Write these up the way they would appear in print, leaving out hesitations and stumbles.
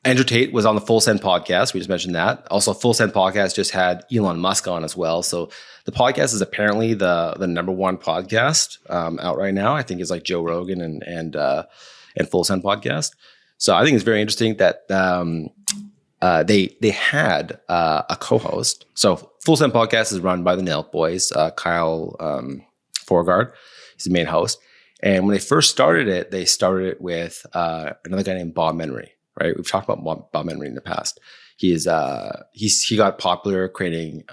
Andrew Tate was on the Full Send podcast. We just mentioned that. Also, Full Send podcast just had Elon Musk on as well. So the podcast is apparently the number one podcast out right now. I think it's like Joe Rogan and Full Send podcast. So I think it's very interesting that they had a co-host. So Full Send podcast is run by the Nelk Boys. Kyle Forgard is the main host. And when they first started it, they started it with another guy named Bob Menery. Right, we've talked about Bob Menery in the past. He got popular creating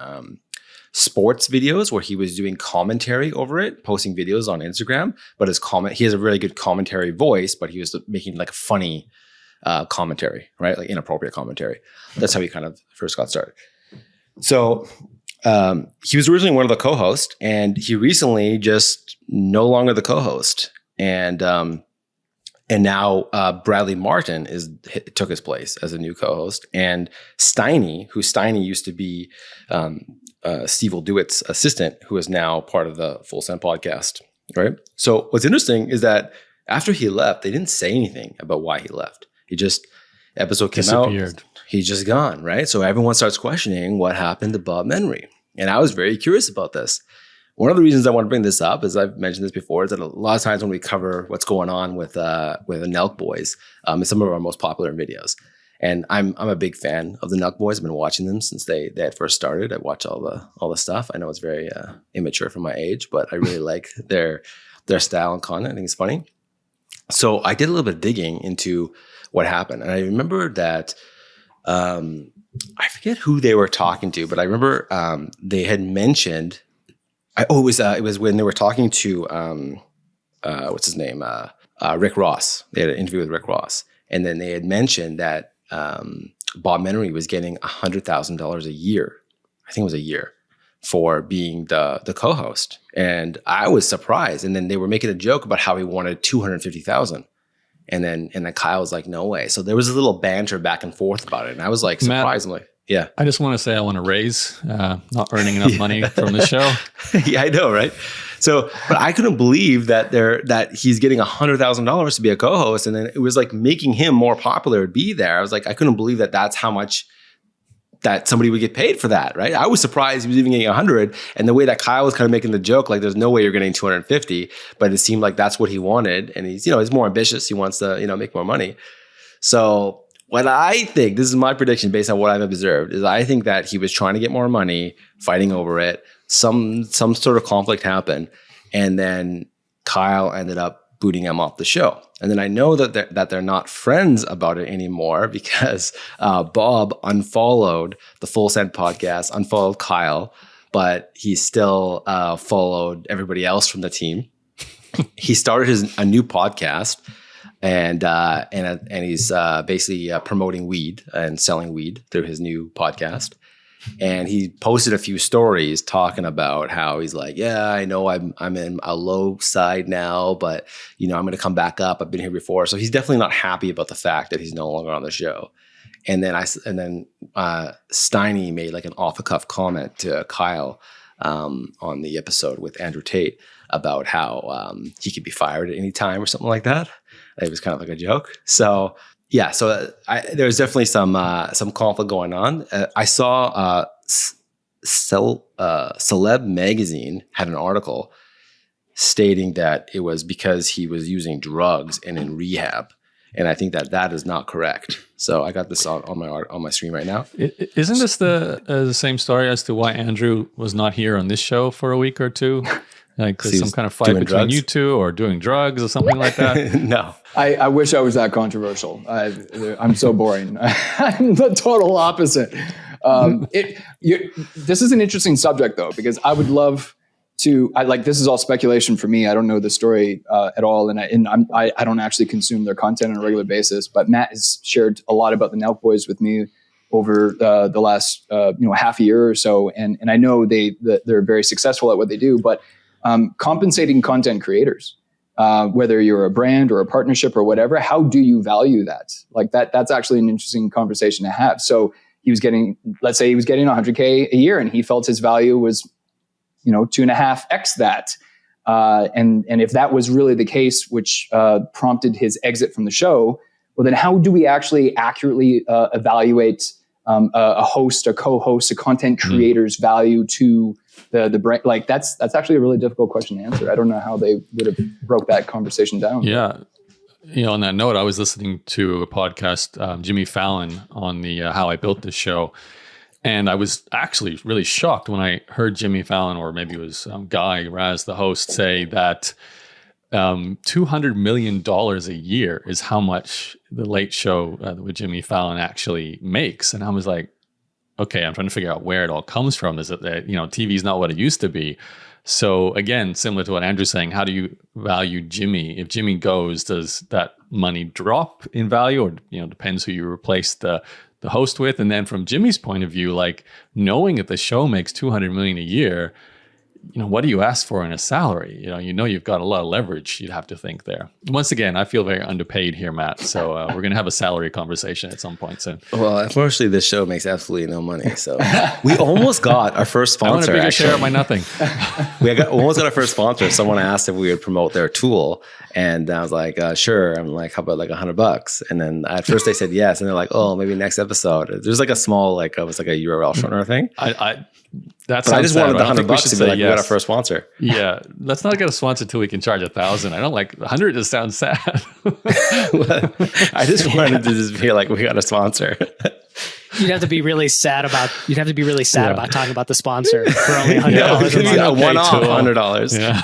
sports videos where he was doing commentary over it, posting videos on Instagram. But he has a really good commentary voice, but he was making like a funny commentary, right, like inappropriate commentary. That's how he kind of first got started. So he was originally one of the co-hosts, and he recently just no longer the co-host, and now Bradley Martin took his place as a new co-host. And Steiny used to be Steve Wildewitt's assistant, who is now part of the Full Send podcast, right? So what's interesting is that after he left, they didn't say anything about why he left. Episode came out, he's just gone, right? So everyone starts questioning what happened to Bob Menery. And I was very curious about this. One of the reasons I want to bring this up, as I've mentioned this before, is that a lot of times when we cover what's going on with the Nelk Boys, it's some of our most popular videos. And I'm a big fan of the Nelk Boys. I've been watching them since they had first started. I watch all the stuff. I know it's very immature for my age, but I really like their style and content. I think it's funny. So I did a little bit of digging into what happened, and I remember that I forget who they were talking to, but I remember they had mentioned. It was when they were talking to what's his name, Rick Ross. They had an interview with Rick Ross, and then they had mentioned that Bob Menery was getting $100,000 a year. I think it was a year for being the co-host, and I was surprised. And then they were making a joke about how he wanted $250,000, and then Kyle was like, "No way." So there was a little banter back and forth about it, and I was like, surprisingly. Yeah. I just want to say I want to raise not earning enough money from the show. Yeah, I know, right? So, but I couldn't believe that he's getting $100,000 to be a co-host, and then it was like making him more popular to be there. I was like, I couldn't believe that that's how much that somebody would get paid for that, right? I was surprised he was even getting 100, and the way that Kyle was kind of making the joke, like there's no way you're getting 250, but it seemed like that's what he wanted, and he's more ambitious. He wants to make more money. So. What I think, this is my prediction based on what I've observed, is I think that he was trying to get more money, fighting over it. Some sort of conflict happened, and then Kyle ended up booting him off the show. And then I know that they're not friends about it anymore because Bob unfollowed the Full Send podcast, unfollowed Kyle, but he still followed everybody else from the team. He started a new podcast. And he's basically promoting weed and selling weed through his new podcast. And he posted a few stories talking about how he's like, yeah, I know I'm in a low side now, but I'm going to come back up. I've been here before. So he's definitely not happy about the fact that he's no longer on the show. And then Steiny made like an off the cuff comment to Kyle on the episode with Andrew Tate about how he could be fired at any time or something like that. It was kind of like a joke. So yeah, there's definitely some conflict going on. I saw Celeb Magazine had an article stating that it was because he was using drugs and in rehab, and I think that is not correct. So I got this on my screen right now. Isn't this the same story as to why Andrew was not here on this show for a week or two? Like there's some kind of fight between drugs? You two, or doing drugs or something like that? No. I wish I was that controversial. I'm so boring. I'm the total opposite. This is an interesting subject, though, because I would love to. This is all speculation for me. I don't know the story at all, and I don't actually consume their content on a regular basis. But Matt has shared a lot about the Nelk Boys with me over the last half a year or so, and I know they're very successful at what they do, but. Compensating content creators, whether you're a brand or a partnership or whatever, how do you value that? Like that's actually an interesting conversation to have. So let's say he was getting 100K a year and he felt his value was, 2.5x that. And if that was really the case, which prompted his exit from the show, well, then how do we actually accurately evaluate a host, a co-host, a content creator's value to the brand? Like that's actually a really difficult question to answer. I don't know how they would have broke that conversation down. Yeah. On that note, I was listening to a podcast, Jimmy Fallon, on the How I Built This Show. And I was actually really shocked when I heard Jimmy Fallon, or maybe it was Guy Raz, the host, say that $200 million a year is how much the Late Show with Jimmy Fallon actually makes. And I was like, okay, I'm trying to figure out where it all comes from. Is it that, TV is not what it used to be? So again, similar to what Andrew's saying, how do you value Jimmy? If Jimmy goes, does that money drop in value, or depends who you replace the host with? And then from Jimmy's point of view, like knowing that the show makes $200 million a year, what do you ask for in a salary? You've got a lot of leverage. You'd have to think there. Once again, I feel very underpaid here, Matt. So we're going to have a salary conversation at some point soon. Well, unfortunately, this show makes absolutely no money. So we almost got our first sponsor. I want a bigger share of my nothing. We almost got our first sponsor. Someone asked if we would promote their tool, and I was like, sure. I'm like, how about like $100? And then at first they said yes, and they're like, oh, maybe next episode. There's like a small it was like a URL shortener thing. I just wanted the $100 to be like, yes. We got our first sponsor. Yeah, let's not get a sponsor until we can charge $1,000. I don't like 100. Just sounds sad. I just wanted to just be like, we got a sponsor. You'd have to be really sad about talking about the sponsor for only $100. Yeah, a one-off $100. Yeah.